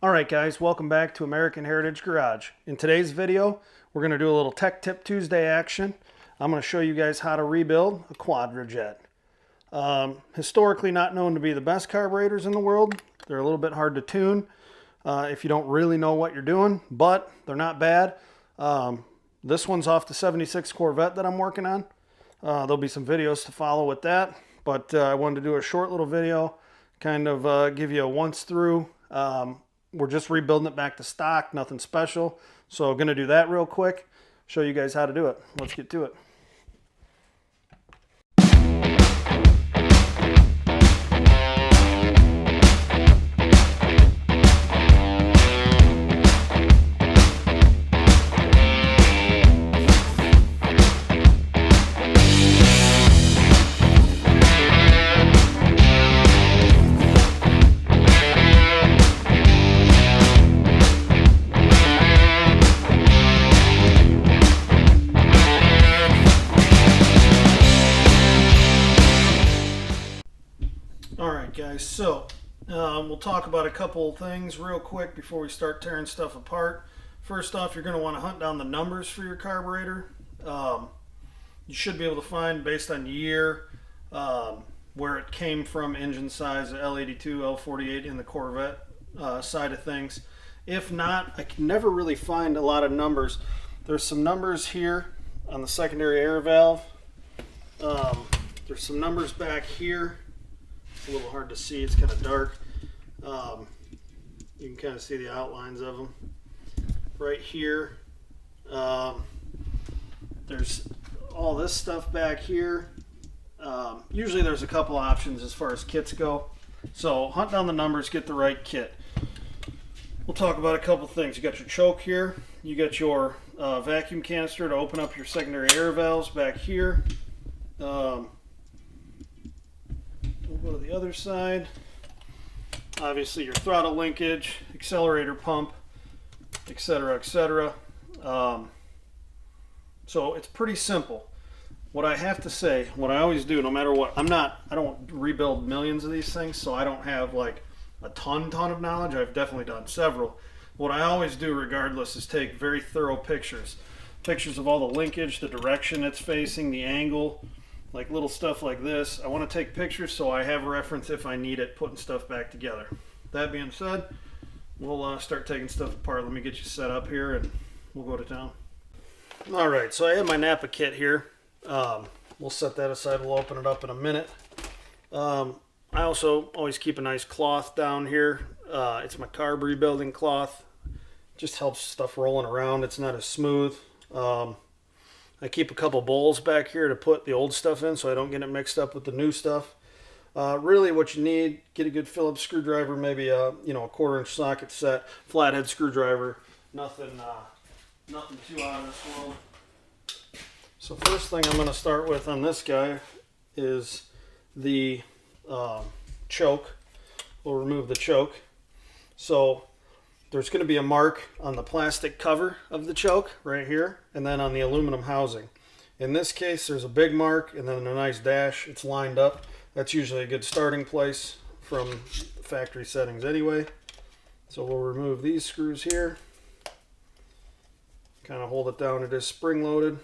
Alright guys, welcome back to American Heritage Garage. In today's video, we're going to do a little Tech Tip Tuesday action. I'm going to show you guys how to rebuild a Quadrajet. Historically not known to be the best carburetors in the world. They're a little bit hard to tune if you don't really know what you're doing, but they're not bad. This one's off the 76 Corvette that I'm working on. There'll be some videos to follow with that, but I wanted to do a short little video, kind of give you a once through. We're just rebuilding it back to stock, nothing special. So I'm going to do that real quick, show you guys how to do it. Let's get to it. Alright guys, so we'll talk about a couple of things real quick before we start tearing stuff apart. First off, you're going to want to hunt down the numbers for your carburetor. You should be able to find, based on year, where it came from, engine size, L82, L48 in the Corvette side of things. If not, I can never really find a lot of numbers. There's some numbers here on the secondary air valve. There's some numbers back here. A little hard to see, it's kind of dark. You can kind of see the outlines of them right here. There's all this stuff back here. Usually there's a couple options as far as kits go, so hunt down the numbers, get the right kit. We'll talk about a couple things. You got your choke here, you got your vacuum canister to open up your secondary air valves back here. We'll go to the other side. Obviously your throttle linkage, accelerator pump, etc., etc. So it's pretty simple. What I have to say, what I always do, no matter what, I don't rebuild millions of these things, so I don't have like a ton of knowledge. I've definitely done several. What I always do regardless is take very thorough pictures. Pictures of all the linkage, the direction it's facing, the angle, like little stuff like this. I want to take pictures so I have a reference if I need it, putting stuff back together. That being said, we'll start taking stuff apart. Let me get you set up here and we'll go to town. Alright, so I have my Napa kit here. We'll set that aside. We'll open it up in a minute. I also always keep a nice cloth down here. It's my carb rebuilding cloth. Just helps stuff rolling around. It's not as smooth. I keep a couple bowls back here to put the old stuff in so I don't get it mixed up with the new stuff. Really what you need, get a good Phillips screwdriver, maybe a 1/4-inch socket set, flathead screwdriver, nothing too out of this world. So first thing I'm going to start with on this guy is the choke. We'll remove the choke. So there's going to be a mark on the plastic cover of the choke right here, and then on the aluminum housing. In this case, there's a big mark and then a nice dash. It's lined up. That's usually a good starting place from factory settings anyway. So we'll remove these screws here. Kind of hold it down. It is spring loaded.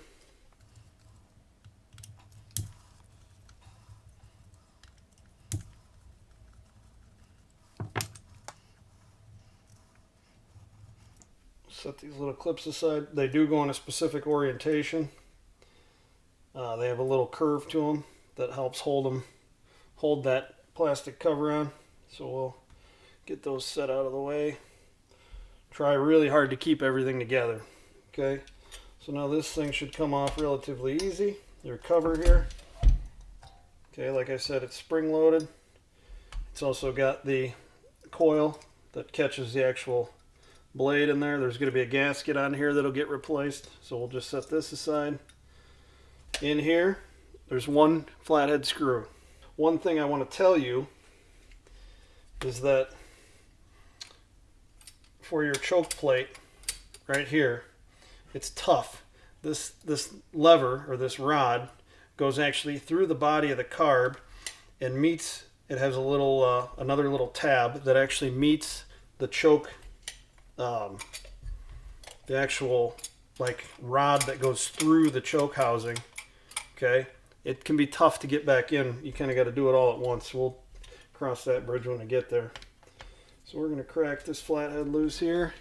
Set these little clips aside. They do go in a specific orientation. They have a little curve to them that helps hold that plastic cover on. So we'll get those set out of the way. Try really hard to keep everything together. Okay, so now this thing should come off relatively easy. Your cover here. Okay, like I said, it's spring loaded. It's also got the coil that catches the actual blade in there. There's going to be a gasket on here that'll get replaced, so we'll just set this aside. In here there's one flathead screw. One thing I want to tell you is that for your choke plate right here, it's tough. This lever, or this rod, goes actually through the body of the carb and meets, it has a little another little tab that actually meets the choke the actual like rod that goes through the choke housing. Okay, it can be tough to get back in. You kind of got to do it all at once. We'll cross that bridge when we get there. So we're going to crack this flathead loose here.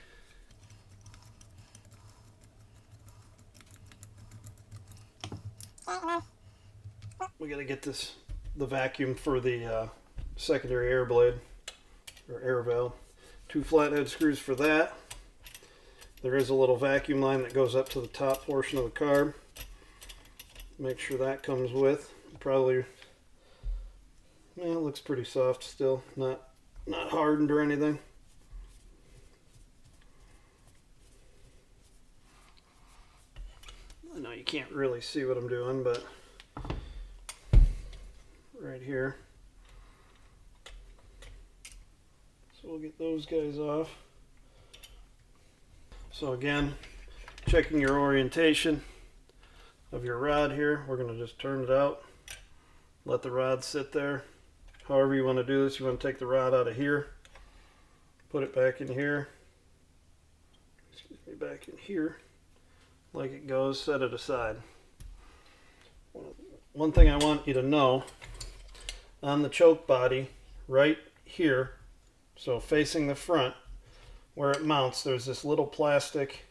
We got to get the vacuum for the secondary air blade or air valve. 2 flathead screws for that. There is a little vacuum line that goes up to the top portion of the carb. Make sure that comes with. Probably, yeah, it looks pretty soft still, not hardened or anything. I know you can't really see what I'm doing, but right here. So we'll get those guys off. So again, checking your orientation of your rod here. We're going to just turn it out. Let the rod sit there. However you want to do this, you want to take the rod out of here, put it back in here, back in here, like it goes, set it aside. One thing I want you to know, on the choke body, right here, so facing the front, where it mounts, there's this little plastic,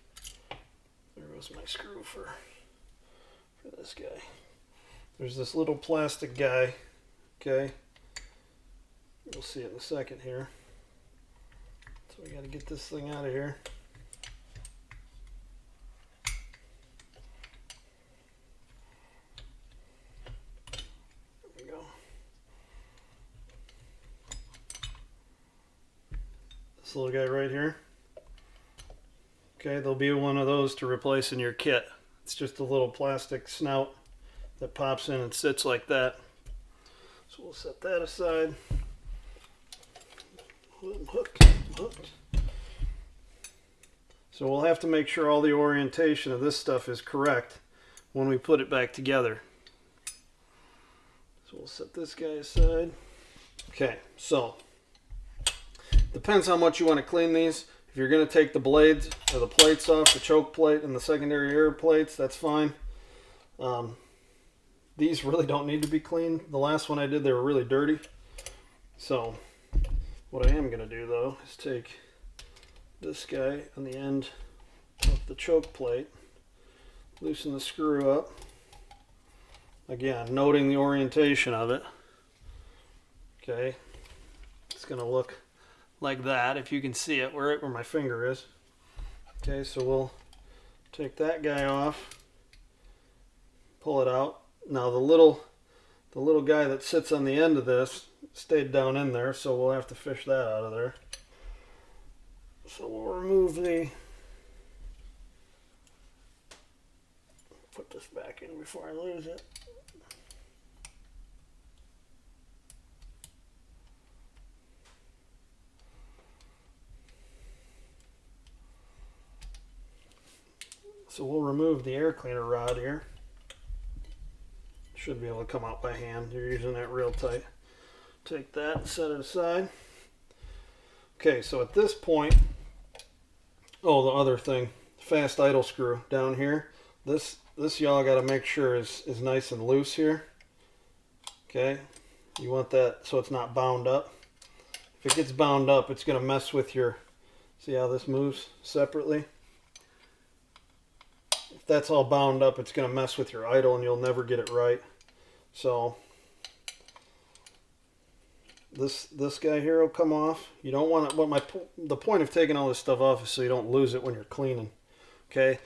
there goes my screw for this guy. There's this little plastic guy, okay? We'll see it in a second here. So we got to get this thing out of here. There we go. This little guy right here. Okay, there'll be one of those to replace in your kit. It's just a little plastic snout that pops in and sits like that. So we'll set that aside. Hooked. So we'll have to make sure all the orientation of this stuff is correct when we put it back together. So we'll set this guy aside. Okay, so depends how much you want to clean these. If you're going to take the blades or the plates off, the choke plate and the secondary air plates, that's fine. These really don't need to be cleaned. The last one I did, they were really dirty. So what I am going to do though is take this guy on the end of the choke plate, loosen the screw up. Again, noting the orientation of it. Okay, it's going to look like that if you can see it right where my finger is. Okay, so we'll take that guy off, pull it out. Now the little guy that sits on the end of this stayed down in there, so we'll have to fish that out of there. So we'll remove put this back in before I lose it. So we'll remove the air cleaner rod here. Should be able to come out by hand. You're using that real tight. Take that and set it aside. Okay, so at this point, oh, the other thing, fast idle screw down here. This y'all got to make sure is nice and loose here. Okay, you want that so it's not bound up. If it gets bound up, it's going to mess with your, see how this moves separately? If that's all bound up, it's going to mess with your idle and you'll never get it right. So this guy here will come off. You don't want to, the point of taking all this stuff off is so you don't lose it when you're cleaning. Okay,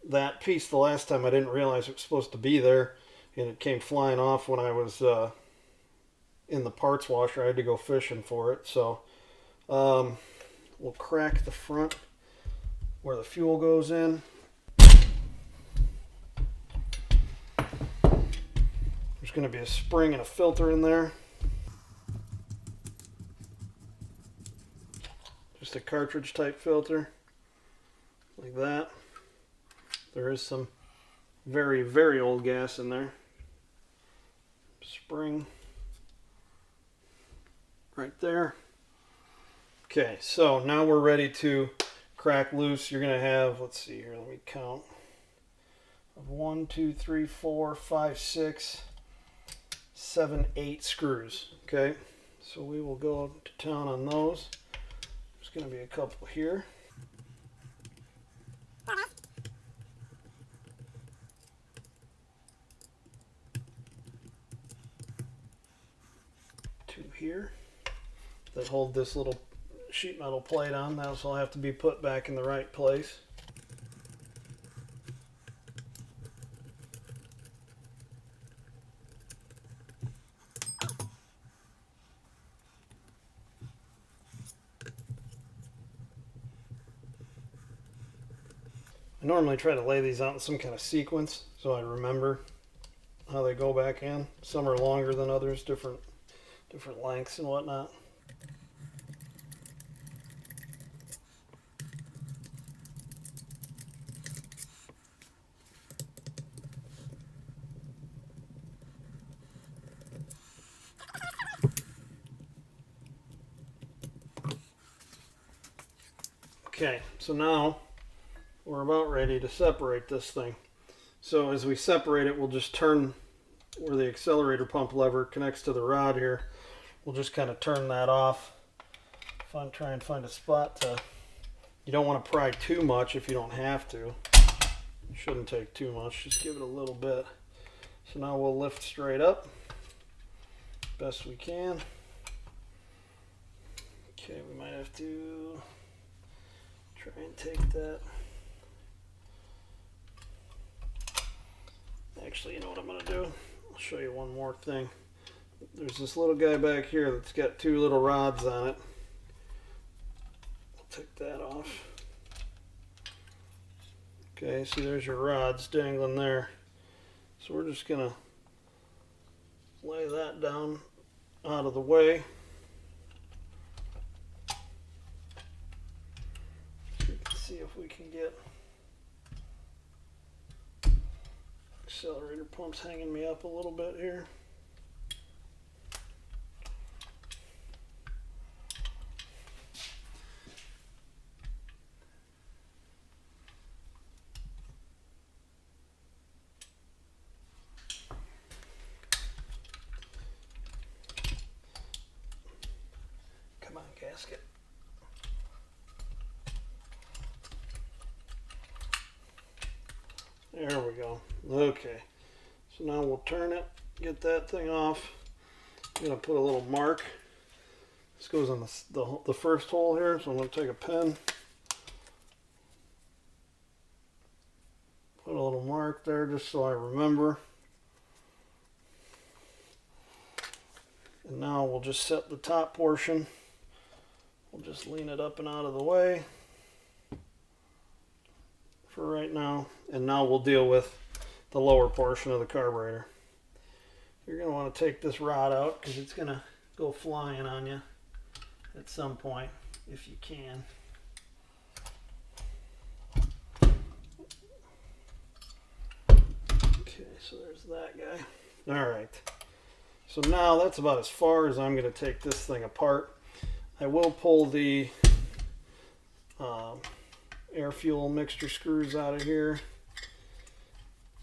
that piece the last time I didn't realize it was supposed to be there, and it came flying off when I was in the parts washer. I had to go fishing for it. So we'll crack the front where the fuel goes in. There's going to be a spring and a filter in there. Just a cartridge type filter, like that. There is some very, very old gas in there. Spring right there. Okay, so now we're ready to crack loose, you're going to have, let's see here, let me count. 1, 2, 3, 4, 5, 6, 7, 8 screws. Okay, so we will go to town on those. There's going to be a couple here. Two here that hold this little sheet metal plate on. Those will have to be put back in the right place. I normally try to lay these out in some kind of sequence so I remember how they go back in. Some are longer than others, different lengths and whatnot. Okay, so now we're about ready to separate this thing. So as we separate it, we'll just turn where the accelerator pump lever connects to the rod here. We'll just kind of turn that off. Try and find a spot to, you don't want to pry too much if you don't have to. It shouldn't take too much, just give it a little bit. So now we'll lift straight up, best we can. Okay, we might have to try and take that. Actually, you know what I'm going to do? I'll show you one more thing. There's this little guy back here that's got two little rods on it. I'll take that off. Okay, see there's your rods dangling there. So we're just going to lay that down out of the way. So you can see if we can get accelerator pump's hanging me up a little bit here. Come on, gasket. There we go. Okay, so now we'll turn it, get that thing off. I'm going to put a little mark. This goes on the first hole here, so I'm going to take a pen, put a little mark there just so I remember. And now we'll just set the top portion. We'll just lean it up and out of the way for right now. And now we'll deal with the lower portion of the carburetor. You're going to want to take this rod out because it's going to go flying on you at some point if you can. Okay, so there's that guy. Alright, so now that's about as far as I'm going to take this thing apart. I will pull the air fuel mixture screws out of here.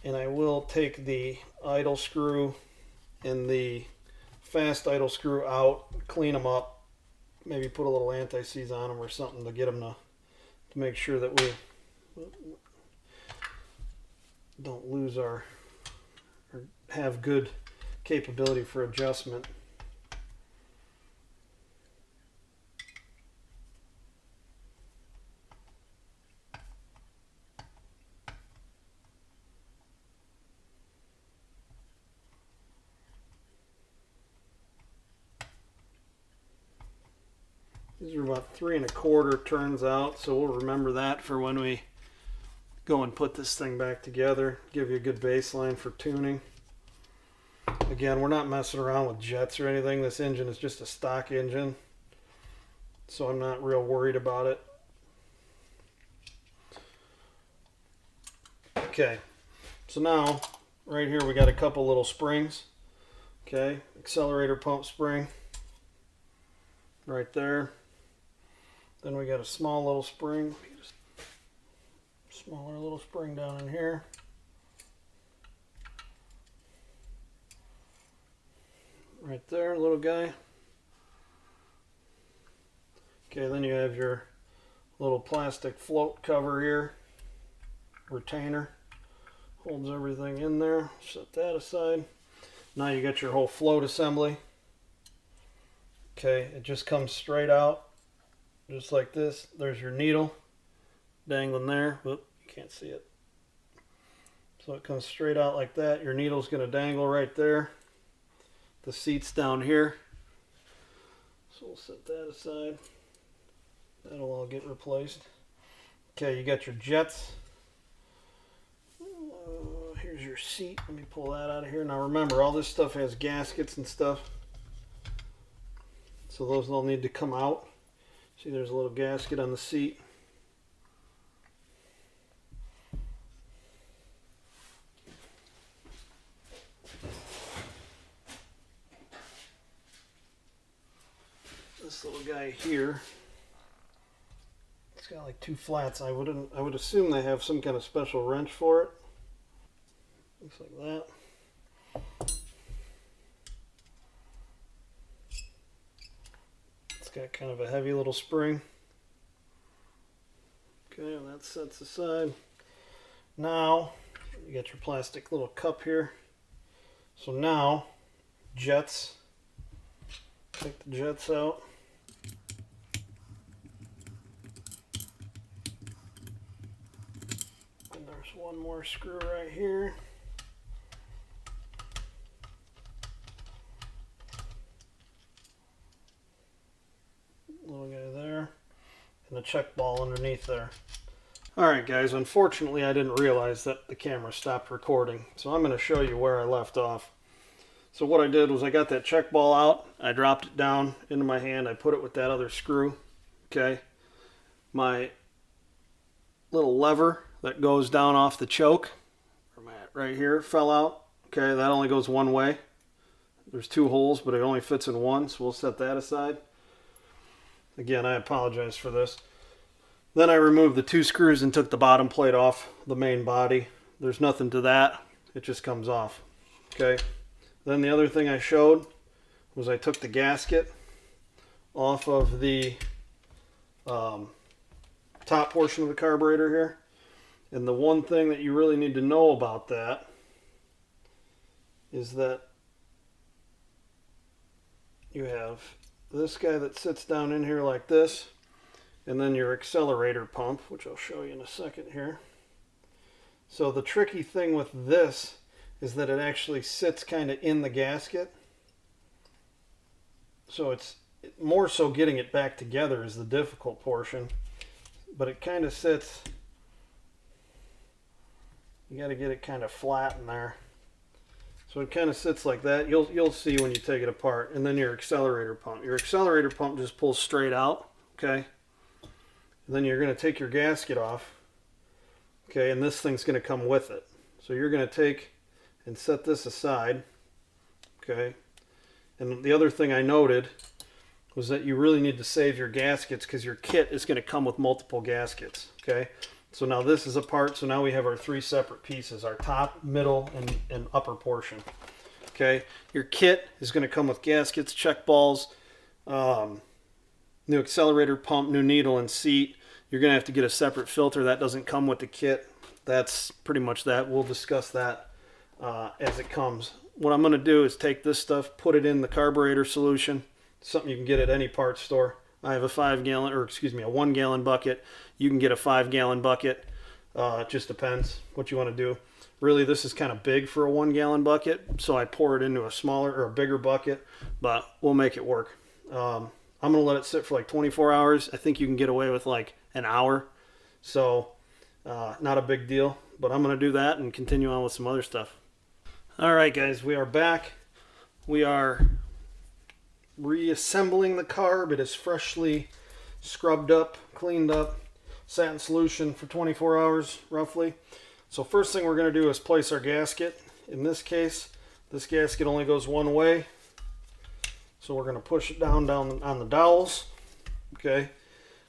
And I will take the idle screw and the fast idle screw out, clean them up, maybe put a little anti-seize on them or something to get them to make sure that we don't lose our, or have good capability for adjustment. These are about 3 1/4 turns out, so we'll remember that for when we go and put this thing back together. Give you a good baseline for tuning. Again, we're not messing around with jets or anything. This engine is just a stock engine, so I'm not real worried about it. Okay, so now right here we got a couple little springs. Okay, accelerator pump spring right there. Then we got a small little spring, smaller little spring down in here. Right there, little guy. Okay, then you have your little plastic float cover here, retainer, holds everything in there. Set that aside. Now you got your whole float assembly. Okay, it just comes straight out, just like this. There's your needle dangling there. Whoop, you can't see it. So it comes straight out like that. Your needle's going to dangle right there. The seat's down here. So we'll set that aside. That'll all get replaced. Okay, you got your jets. Here's your seat. Let me pull that out of here. Now remember, all this stuff has gaskets and stuff. So those all need to come out. See, there's a little gasket on the seat. This little guy here, it's got like two flats. I would assume they have some kind of special wrench for it. Looks like that. It's got kind of a heavy little spring. Okay, and that sets aside. Now you got your plastic little cup here. So now jets. Take the jets out. And there's one more screw right here. Little guy there. And the check ball underneath there. Alright guys, unfortunately I didn't realize that the camera stopped recording. So I'm going to show you where I left off. So what I did was I got that check ball out, I dropped it down into my hand, I put it with that other screw, okay? My little lever that goes down off the choke, right here, fell out, okay? That only goes one way. There's two holes, but it only fits in one, so we'll set that aside. Again, I apologize for this. Then I removed the two screws and took the bottom plate off the main body. There's nothing to that, it just comes off, okay? Then the other thing I showed was I took the gasket off of the top portion of the carburetor here. And the one thing that you really need to know about that is that you have this guy that sits down in here like this, and then your accelerator pump, which I'll show you in a second here. So the tricky thing with this is that it actually sits kind of in the gasket. So it's more so getting it back together is the difficult portion. But it kind of sits, you got to get it kind of flat in there. So it kind of sits like that. You'll see when you take it apart. And then your accelerator pump. Your accelerator pump just pulls straight out, okay? And then you're going to take your gasket off, okay? And this thing's going to come with it. So you're going to take and set this aside, okay? And the other thing I noted was that you really need to save your gaskets because your kit is going to come with multiple gaskets, okay? So now this is apart, so now we have our three separate pieces, our top, middle, and upper portion, okay? Your kit is going to come with gaskets, check balls, new accelerator pump, new needle and seat. You're going to have to get a separate filter. That doesn't come with the kit. That's pretty much that. We'll discuss that as it comes. What I'm going to do is take this stuff, put it in the carburetor solution, something you can get at any parts store. I have a 1 gallon bucket. You can get a 5 gallon bucket. It just depends what you want to do. Really, this is kind of big for a 1 gallon bucket, so I pour it into a smaller or a bigger bucket, but we'll make it work. I'm going to let it sit for like 24 hours. I think you can get away with like an hour, so not a big deal, but I'm going to do that and continue on with some other stuff. Alright guys, we are back. We are reassembling the carb. It is freshly scrubbed up, cleaned up, sat in solution for 24 hours roughly. So first thing we're going to do is place our gasket. In this case, this gasket only goes one way. So we're going to push it down on the dowels. Okay.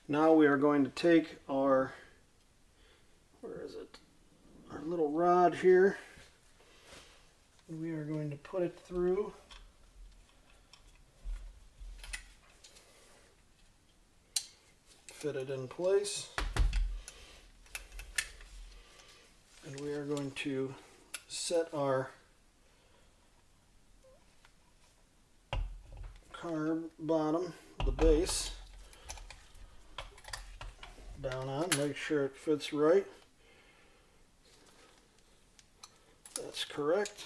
Now we are going to take our, where is it, our little rod here. We are going to put it through fit it in place, and we are going to set our carb bottom, the base, down on, make sure it fits right. That's correct.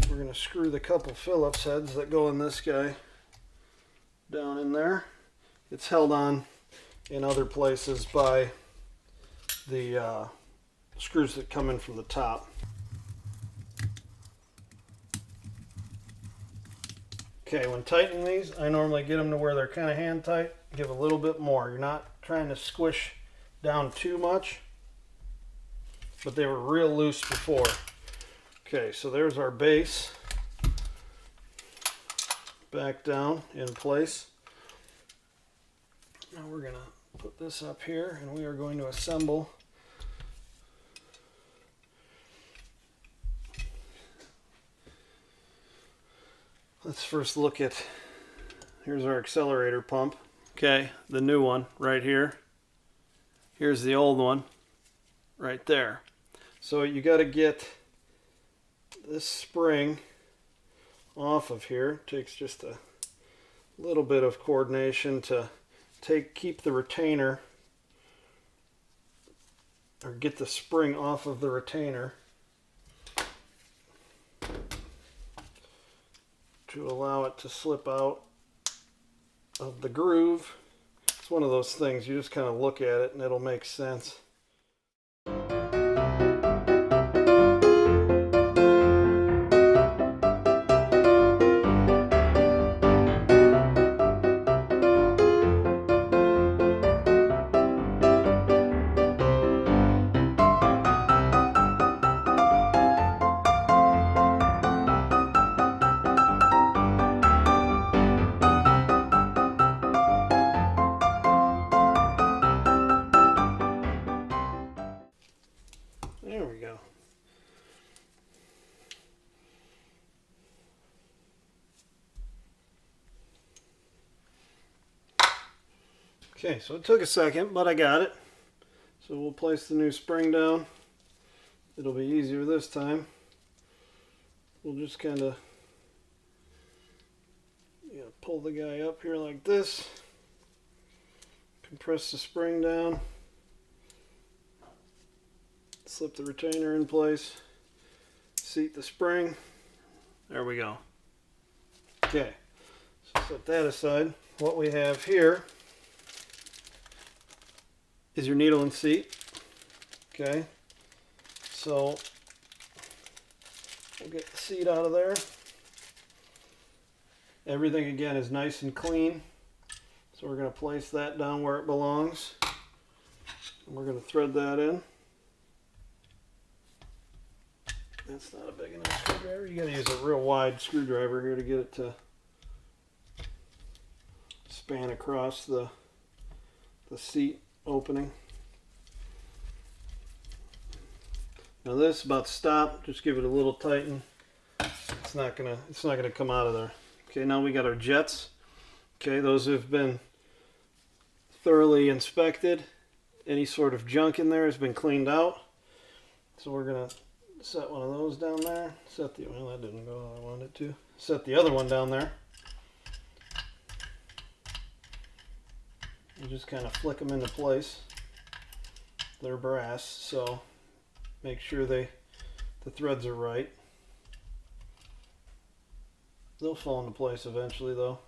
We're going to screw the couple Phillips heads that go in this guy down in there. It's held on in other places by the screws that come in from the top. Okay, when tightening these, I normally get them to where they're kind of hand tight. Give a little bit more. You're not trying to squish down too much, but they were real loose before. Okay, so there's our base. Back down in place. Now we're going to put this up here and we are going to assemble let's first look at, here's our accelerator pump. Okay, the new one right here. Here's the old one right there. So you got to get this spring off of here. It takes just a little bit of coordination to keep the retainer, or get the spring off of the retainer to allow it to slip out of the groove. It's one of those things, you just kind of look at it and it'll make sense. There we go. Okay, so it took a second, but I got it. So we'll place the new spring down. It'll be easier this time. We'll just kind of pull the guy up here like this. Compress the spring down. Slip the retainer in place, seat the spring. There we go. Okay, so set that aside. What we have here is your needle and seat. Okay, so we'll get the seat out of there. Everything again is nice and clean. So we're going to place that down where it belongs. And we're going to thread that in. That's not a big enough screwdriver. You got to use a real wide screwdriver here to get it to span across the seat opening. Now this is about to stop. Just give it a little tighten. It's not gonna come out of there. Okay, now we got our jets. Okay, those have been thoroughly inspected. Any sort of junk in there has been cleaned out. So we're gonna set one of those down there. Well, that didn't go how I wanted it to. Set the other one down there. You just kind of flick them into place. They're brass, so make sure the threads are right. They'll fall into place eventually though.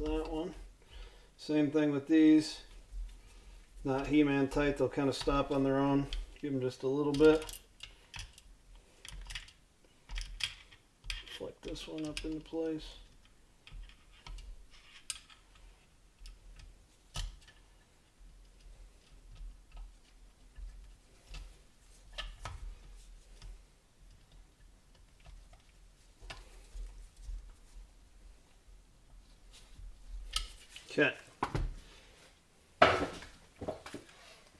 That one. Same thing with these. Not He-Man tight, they'll kind of stop on their own. Give them just a little bit. Flick this one up into place. Okay.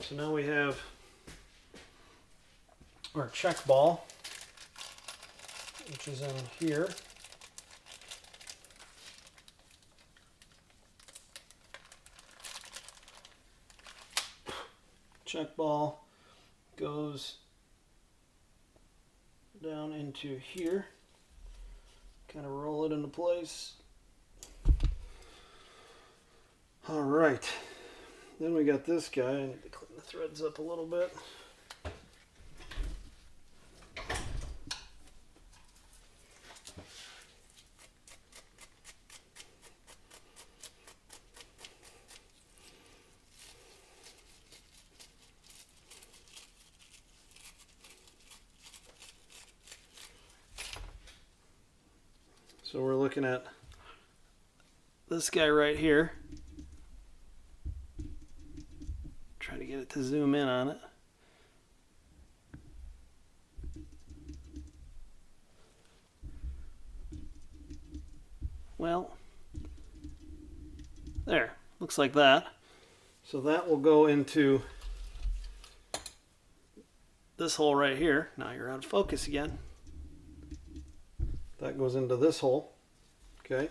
So now we have our check ball, which is in here. Check ball goes down into here. Kind of roll it into place. All right. Then we got this guy. I need to clean the threads up a little bit. So we're looking at this guy right here. Try to get it to zoom in on it. Well, there, looks like that. So that will go into this hole right here. Now you're out of focus again. That goes into this hole. Okay.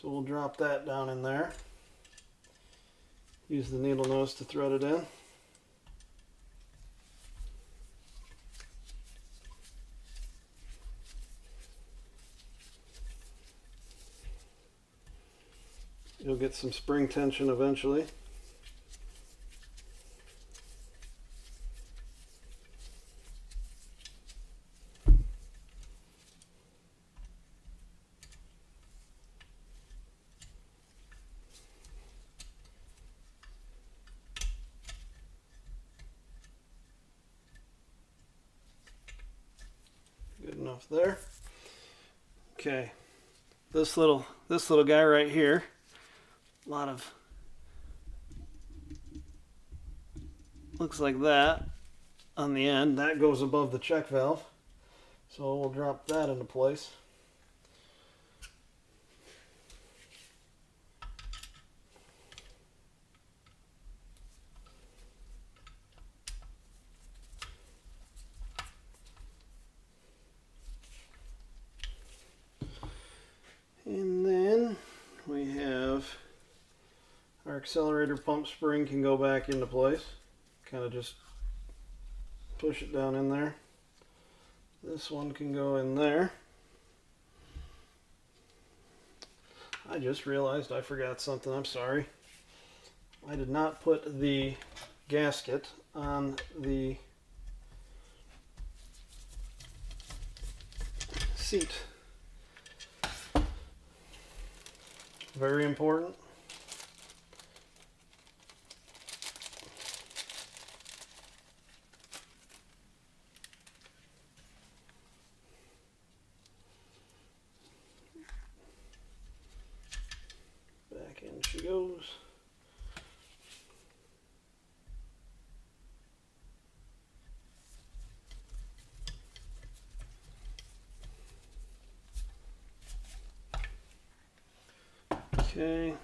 So we'll drop that down in there. Use the needle nose to thread it in. You'll get some spring tension eventually. Good enough there. Okay. This little guy right here. A lot of, looks like that on the end. That goes above the check valve. So we'll drop that into place. And then we have our accelerator pump spring can go back into place. Kind of just push it down in there. This one can go in there. I just realized I forgot something. I'm sorry. I did not put the gasket on the seat. Very important. Back in she goes. Okay.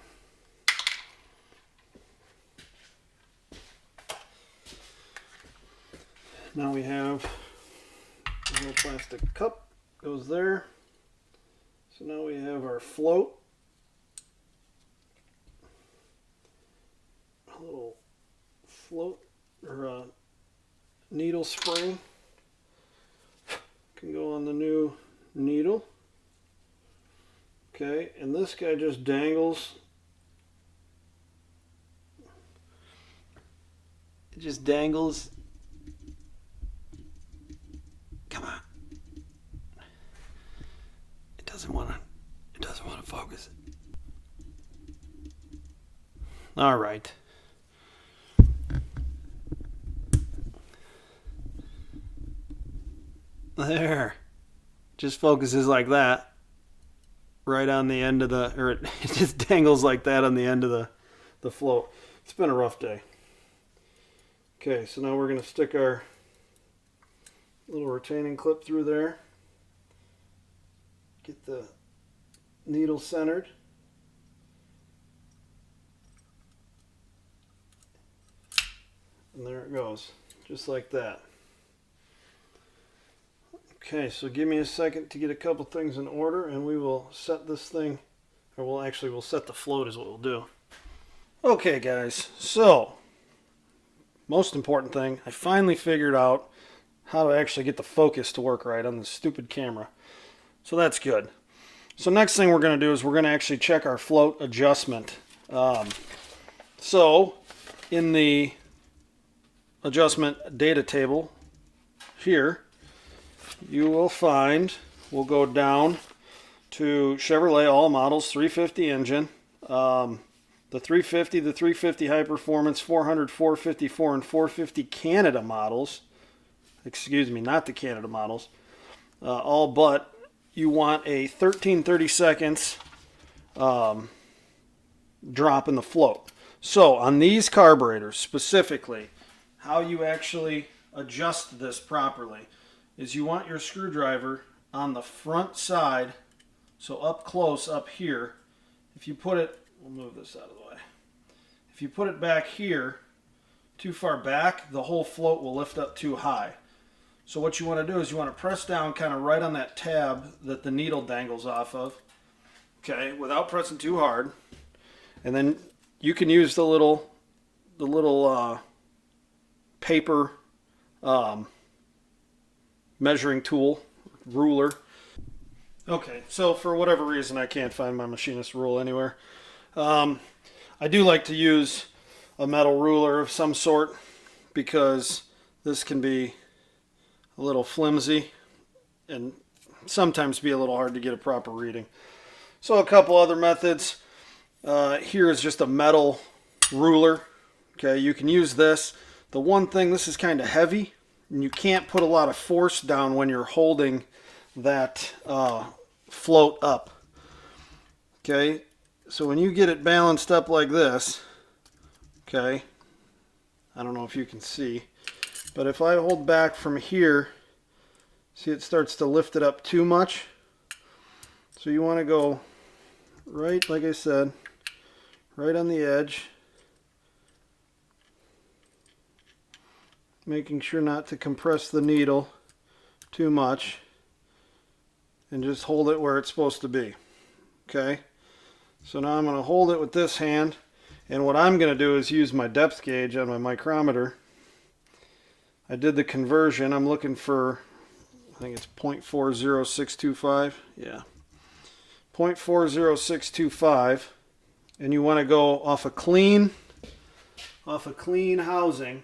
Now we have a little plastic cup goes there. So now we have our float. A little float or a needle spring can go on the new needle. Okay, and this guy just dangles. It just dangles. Come on. It doesn't want to focus. All right. There. Just focuses like that. Right on the end of the, or it just dangles like that on the end of the float. It's been a rough day. Okay, so now we're going to stick our little retaining clip through there. Get the needle centered. And there it goes, just like that. Okay, so give me a second to get a couple things in order and we will set this thing, or we'll set the float is what we'll do. Okay guys, so most important thing, I finally figured out how to actually get the focus to work right on this stupid camera. So that's good. So next thing we're going to do is we're going to actually check our float adjustment. So in the adjustment data table here, you will find, we'll go down to Chevrolet all models, 350 engine, the 350, the 350 high performance, 400, 454, and 450 Canada models. Excuse me, not the Canada models. All but you want a 13/32 drop in the float. So on these carburetors specifically, how you actually adjust this properly is you want your screwdriver on the front side, so up close up here. If you put it, we'll move this out of the way. If you put it back here too far back, the whole float will lift up too high. So what you want to do is you want to press down kind of right on that tab that the needle dangles off of, okay, without pressing too hard. And then you can use the little paper measuring tool, ruler. Okay, so for whatever reason I can't find my machinist rule anywhere. I do like to use a metal ruler of some sort because this can be a little flimsy and sometimes be a little hard to get a proper reading. So a couple other methods. Here is just a metal ruler. Okay, you can use this. The one thing, this is kind of heavy and you can't put a lot of force down when you're holding that float up. Okay, so when you get it balanced up like this, okay, I don't know if you can see, but if I hold back from here, see it starts to lift it up too much. So you want to go right, like I said, right on the edge, making sure not to compress the needle too much, and just hold it where it's supposed to be. Okay, so now I'm going to hold it with this hand, and what I'm going to do is use my depth gauge on my micrometer. I did the conversion. I'm looking for, I think it's 0.40625. Yeah, 0.40625, and you want to go off a clean housing.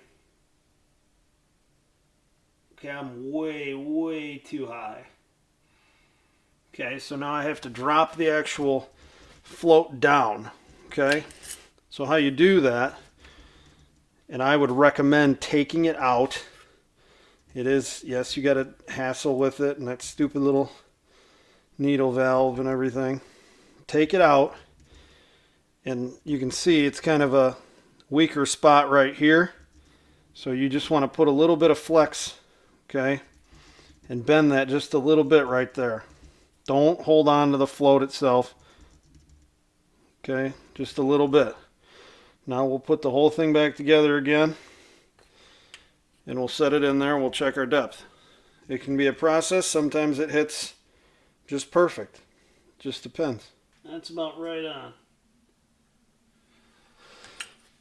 Okay, I'm way too high. Okay, so now I have to drop the actual float down. Okay, so how you do that, and I would recommend taking it out. It is, yes, you got to hassle with it and that stupid little needle valve and everything. Take it out, and you can see it's kind of a weaker spot right here. So you just want to put a little bit of flex, okay, and bend that just a little bit right there. Don't hold on to the float itself. Okay, just a little bit. Now we'll put the whole thing back together again, and we'll set it in there and we'll check our depth. It can be a process. Sometimes it hits just perfect. Just depends. That's about right on.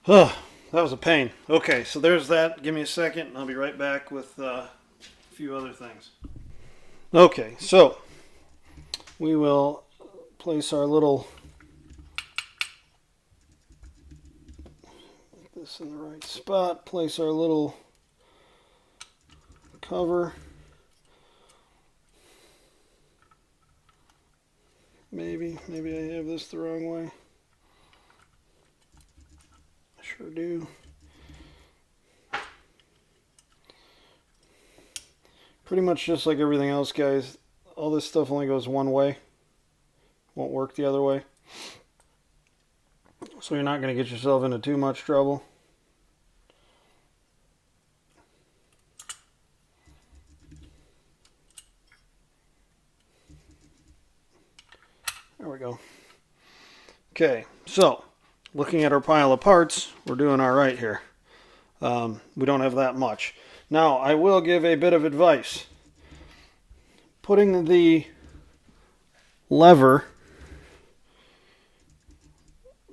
Oh, that was a pain. Okay, so there's that. Give me a second and I'll be right back with a few other things. Okay, so we will place our little, get this in the right spot, place our little cover. Maybe I have this the wrong way. I sure do. Pretty much just like everything else, guys. All this stuff only goes one way. Won't work the other way. So you're not going to get yourself into too much trouble. There we go. Okay, so looking at our pile of parts, we're doing all right here. We don't have that much. Now, I will give a bit of advice. Putting the lever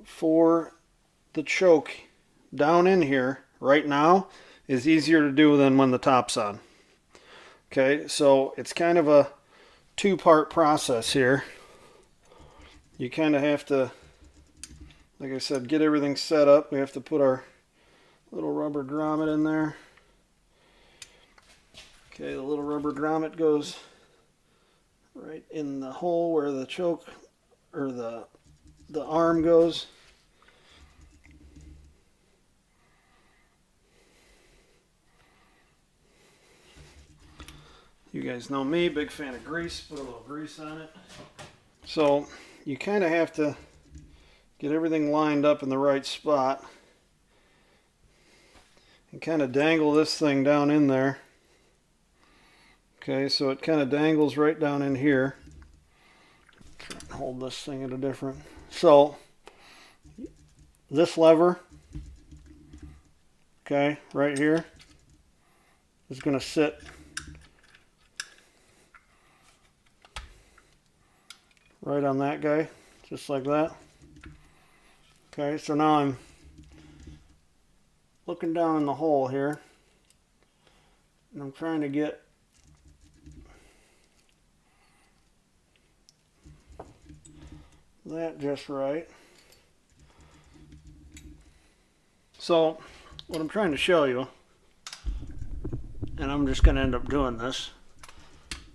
for the choke down in here right now is easier to do than when the top's on. Okay, so it's kind of a two-part process here. You kind of have to, like I said, get everything set up. We have to put our little rubber grommet in there. Okay, the little rubber grommet goes right in the hole where the choke or the arm goes. You guys know me, big fan of grease. Put a little grease on it. So you kind of have to get everything lined up in the right spot and kind of dangle this thing down in there. Okay, so it kind of dangles right down in here. Try and hold this thing at a different. So this lever, okay, right here, is going to sit right on that guy, just like that. Okay, so now I'm looking down in the hole here, and I'm trying to get that just right. So what I'm trying to show you, and I'm just going to end up doing this,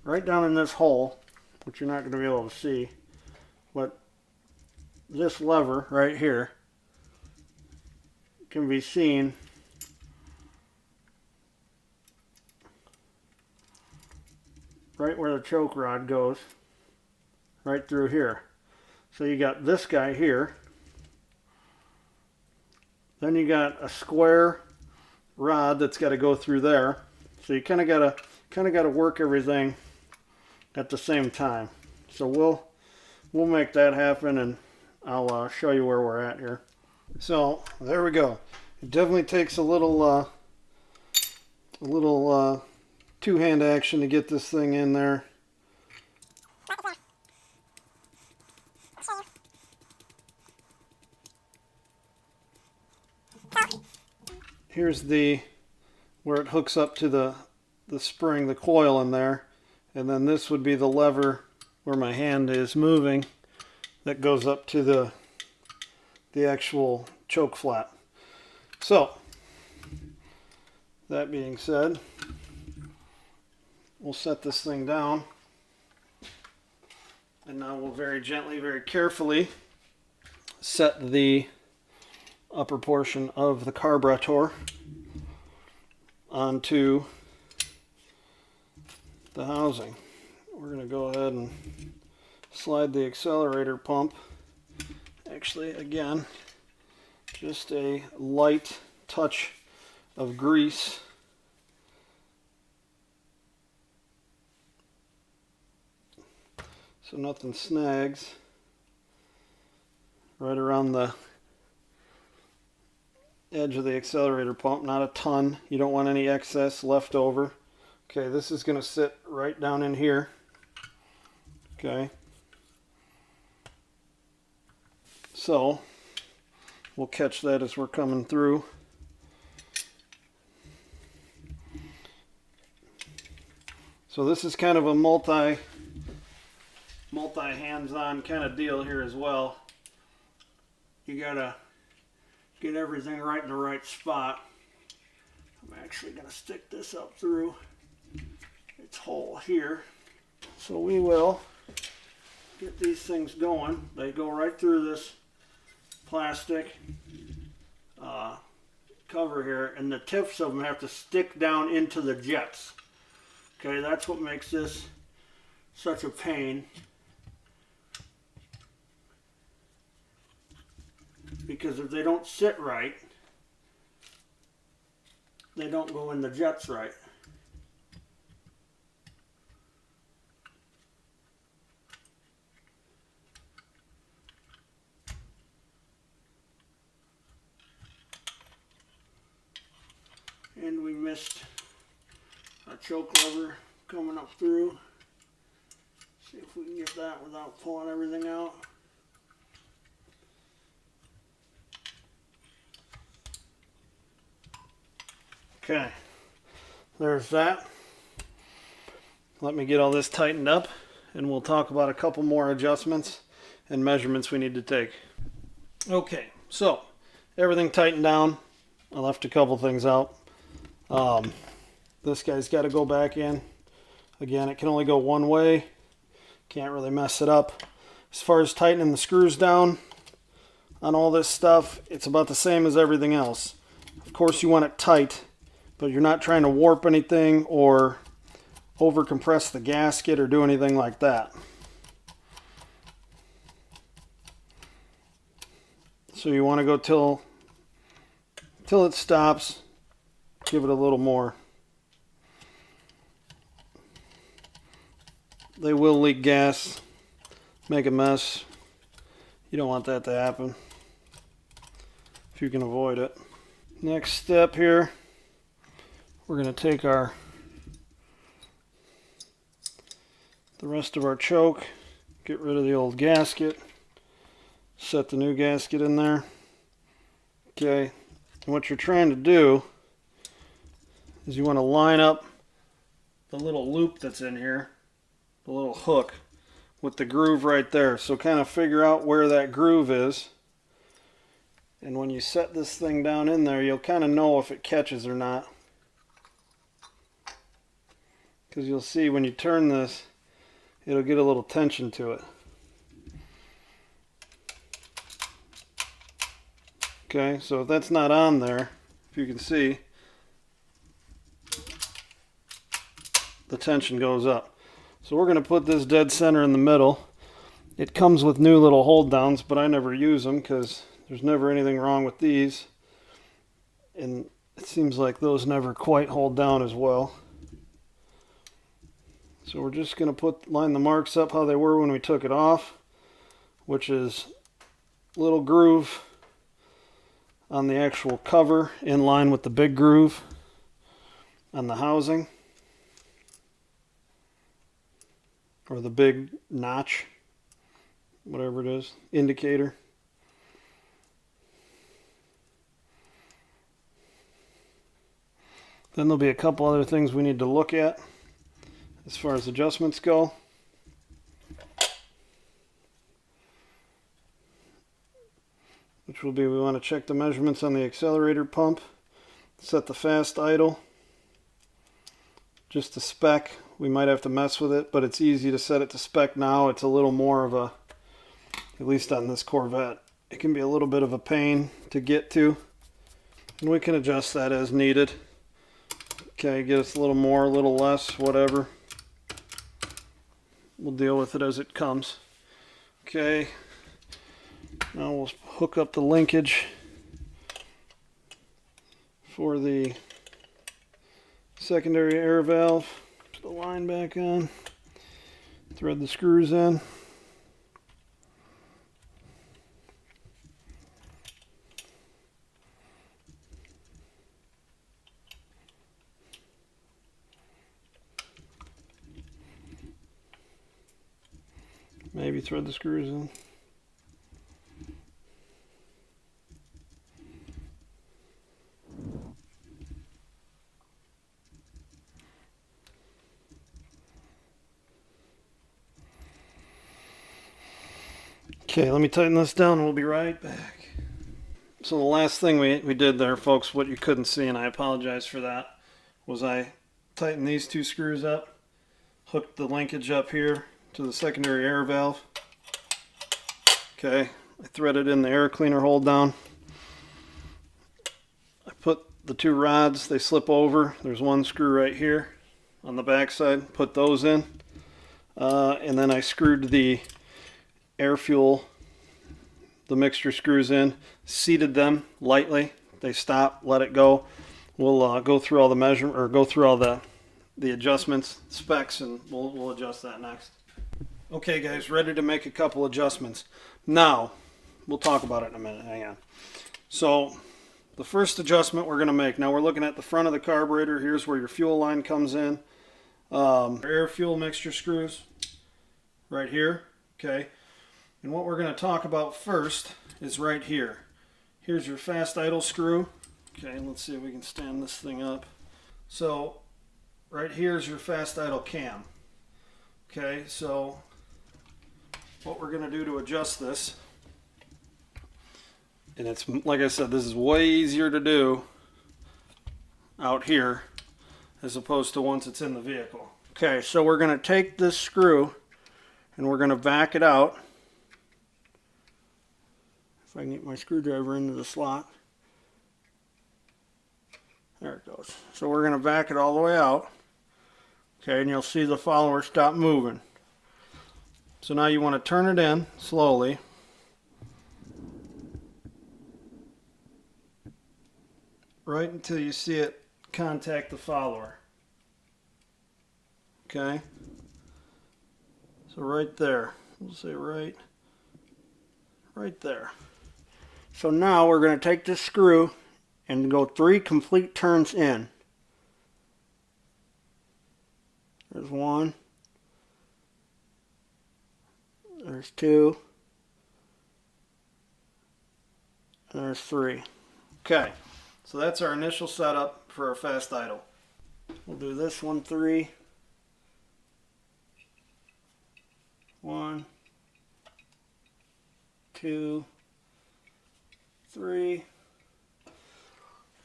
right down in this hole, which you're not going to be able to see, but this lever right here can be seen right where the choke rod goes, right through here. So you got this guy here, then you got a square rod that's got to go through there. So you kind of got to work everything at the same time. So we'll make that happen, and I'll show you where we're at here. So there we go. It definitely takes a little two-hand action to get this thing in there. Here's where it hooks up to the spring, the coil in there, and then this would be the lever where my hand is moving that goes up to the actual choke flat. So that being said, we'll set this thing down, and now we'll very gently, very carefully set the upper portion of the carburetor onto the housing. We're going to go ahead and slide the accelerator pump. Actually, again, just a light touch of grease so nothing snags right around the edge of the accelerator pump. Not a ton. You don't want any excess left over. Okay, this is going to sit right down in here. Okay, so we'll catch that as we're coming through. So this is kind of a multi hands-on kind of deal here as well. You gotta get everything right in the right spot. I'm actually going to stick this up through its hole here. So we will get these things going. They go right through this plastic cover here, and the tips of them have to stick down into the jets. Okay, that's what makes this such a pain. Because if they don't sit right, they don't go in the jets right. And we missed our choke lever coming up through. See if we can get that without pulling everything out. Okay, there's that. Let me get all this tightened up and we'll talk about a couple more adjustments and measurements we need to take. Okay, so everything tightened down. I left a couple things out. This guy's got to go back in. Again, it can only go one way. Can't really mess it up. As far as tightening the screws down on all this stuff, it's about the same as everything else. Of course you want it tight, but you're not trying to warp anything or over compress the gasket or do anything like that. So you want to go till it stops. Give it a little more. They will leak gas, make a mess. You don't want that to happen if you can avoid it. Next step here, we're going to take the rest of our choke, get rid of the old gasket, set the new gasket in there. Okay, and what you're trying to do is you want to line up the little loop that's in here, the little hook, with the groove right there. So kind of figure out where that groove is. And when you set this thing down in there, you'll kind of know if it catches or not. Because you'll see when you turn this, it'll get a little tension to it. Okay, so if that's not on there, if you can see, the tension goes up. So we're going to put this dead center in the middle. It comes with new little hold downs, but I never use them because there's never anything wrong with these. And it seems like those never quite hold down as well. So we're just going to line the marks up how they were when we took it off, which is little groove on the actual cover in line with the big groove on the housing, or the big notch, whatever it is, indicator. Then there'll be a couple other things we need to look at as far as adjustments go. Which will be, we want to check the measurements on the accelerator pump, set the fast idle, just to spec. We might have to mess with it, but it's easy to set it to spec now. It's a little more of a, at least on this Corvette, it can be a little bit of a pain to get to. And we can adjust that as needed. Okay, get us a little more, a little less, whatever. We'll deal with it as it comes. Okay, now we'll hook up the linkage for the secondary air valve. Put the line back on. Thread the screws in. Maybe thread the screws in. Okay, let me tighten this down and we'll be right back. So the last thing we did there, folks, what you couldn't see, and I apologize for that, was I tightened these two screws up, hooked the linkage up here to the secondary air valve. Okay, I threaded in the air cleaner hold down. I put the two rods, they slip over. There's one screw right here on the back side. Put those in. And then I screwed the air fuel, the mixture screws in, seated them lightly. They stop, let it go. We'll go through all the measurement, or go through all the adjustments, specs, and we'll adjust that next. Okay guys, ready to make a couple adjustments. Now, we'll talk about it in a minute, hang on. So, the first adjustment we're going to make, now we're looking at the front of the carburetor. Here's where your fuel line comes in. Air fuel mixture screws right here. Okay. And what we're going to talk about first is right here. Here's your fast idle screw. Okay, let's see if we can stand this thing up. So right here is your fast idle cam. Okay, so what we're going to do to adjust this, and it's like I said, this is way easier to do out here as opposed to once it's in the vehicle. Okay, so we're going to take this screw and we're going to back it out. If I can get my screwdriver into the slot. There it goes. So we're going to back it all the way out. Okay, and you'll see the follower stop moving. So now you want to turn it in slowly. Right until you see it contact the follower. Okay? So right there. We'll say right there. So now we're going to take this screw and go 3 complete turns in. There's 1. There's 2. And there's 3. Okay, so that's our initial setup for our fast idle. We'll do this one 3. 1, 2, 3.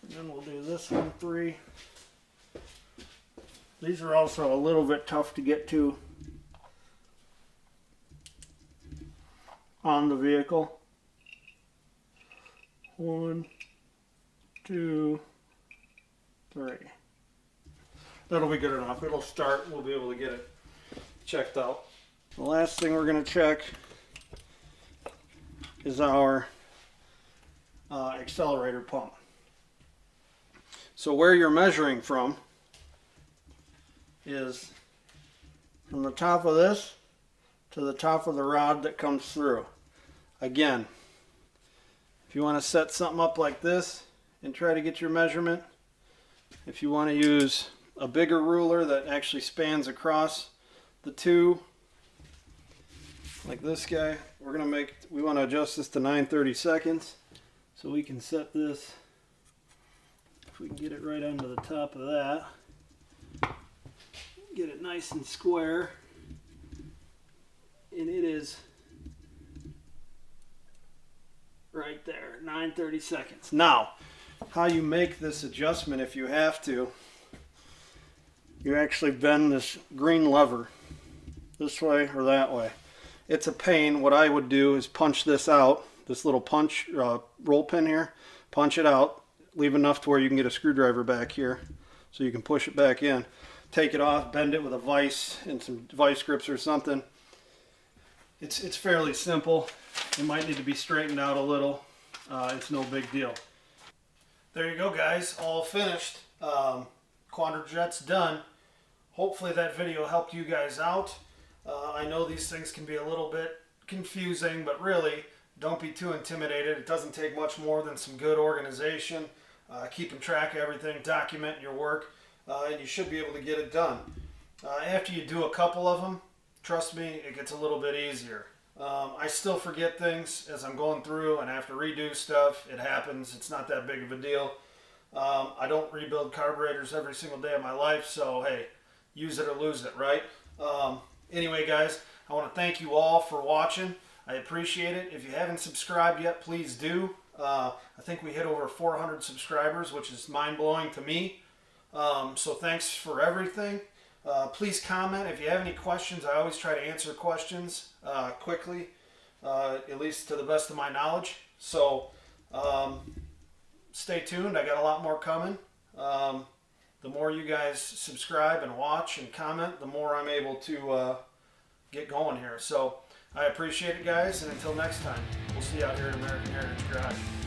And then we'll do this one 3. These are also a little bit tough to get to on the vehicle. 1, 2, 3. That'll be good enough. It'll start. We'll be able to get it checked out. The last thing we're going to check is our accelerator pump. So where you're measuring from is from the top of this to the top of the rod that comes through. Again, if you want to set something up like this and try to get your measurement, if you want to use a bigger ruler that actually spans across the two, like this guy, we want to adjust this to 9/32, so we can set this, if we can get it right onto the top of that, get it nice and square, and it is right there, 9/32. Now, how you make this adjustment, if you have to, you actually bend this green lever this way or that way. It's a pain. What I would do is punch this out, this little punch roll pin here, punch it out, leave enough to where you can get a screwdriver back here so you can push it back in. Take it off, bend it with a vise and some vice grips or something. It's fairly simple. It might need to be straightened out a little. It's no big deal. There you go, guys, all finished. Quadrajet's done. Hopefully that video helped you guys out. I know these things can be a little bit confusing, but really, don't be too intimidated. It doesn't take much more than some good organization, keeping track of everything, document your work, and you should be able to get it done. After you do a couple of them, trust me, it gets a little bit easier. I still forget things as I'm going through, and I have to redo stuff. It happens. It's not that big of a deal. I don't rebuild carburetors every single day of my life, so hey, use it or lose it, right? Anyway, guys, I want to thank you all for watching. I appreciate it. If you haven't subscribed yet, please do. I think we hit over 400 subscribers, which is mind-blowing to me. So thanks for everything. Please comment. If you have any questions, I always try to answer questions quickly, at least to the best of my knowledge. So stay tuned. I got a lot more coming. The more you guys subscribe and watch and comment, the more I'm able to get going here. So I appreciate it, guys, and until next time, we'll see you out here at American Heritage Garage.